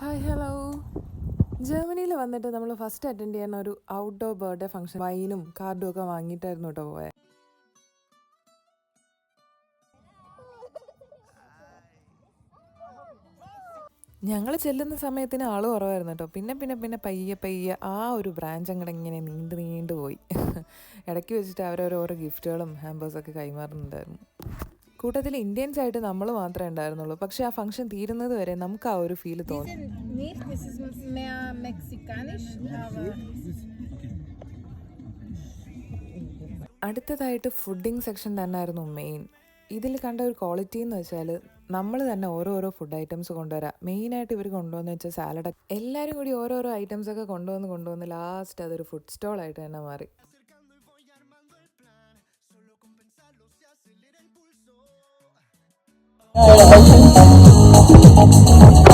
Hi hello. ജർമ്മനിയിൽ വന്നിട്ട് നമ്മൾ ഫസ്റ്റ് അറ്റൻഡ് ചെയ്യുന്ന ഒരു ഔട്ട്ഡോർ ബർത്ത്ഡേ ഫംഗ്ഷൻ വൈനും കാർഡും ഒക്കെ വാങ്ങിയിട്ടായിരുന്നു കേട്ടോ പോയത്. ഞങ്ങൾ ചെല്ലുന്ന സമയത്തിന് ആൾ കുറവായിരുന്നു കേട്ടോ. പിന്നെ പയ്യെ പയ്യെ ആ ഒരു ബ്രാഞ്ച് അങ്ങോട്ട് ഇങ്ങനെ നീണ്ടു പോയി. ഇടയ്ക്ക് വെച്ചിട്ട് അവരോരോ ഗിഫ്റ്റുകളും ഹാമ്പേഴ്സൊക്കെ കൈമാറുന്നുണ്ടായിരുന്നു. കൂട്ടത്തിൽ ഇന്ത്യൻസ് ആയിട്ട് നമ്മൾ മാത്രമേ ഉണ്ടായിരുന്നുള്ളൂ. പക്ഷെ ആ ഫംഗ്ഷൻ തീരുന്നത് വരെ നമുക്ക് ആ ഒരു ഫീല് തോന്നി. അടുത്തതായിട്ട് ഫുഡിങ് സെക്ഷൻ തന്നെയായിരുന്നു മെയിൻ. ഇതിൽ കണ്ട ഒരു ക്വാളിറ്റി എന്ന് വെച്ചാൽ നമ്മൾ തന്നെ ഓരോരോ ഫുഡ് ഐറ്റംസ് കൊണ്ടുവരാം. മെയിനായിട്ട് ഇവർ കൊണ്ടുവന്ന് വെച്ചാൽ സാലഡ്. എല്ലാവരും കൂടി ഓരോരോ ഐറ്റംസ് ഒക്കെ കൊണ്ടുവന്ന് ലാസ്റ്റ് അതൊരു ഫുഡ് സ്റ്റോളായിട്ട് തന്നെ മാറി.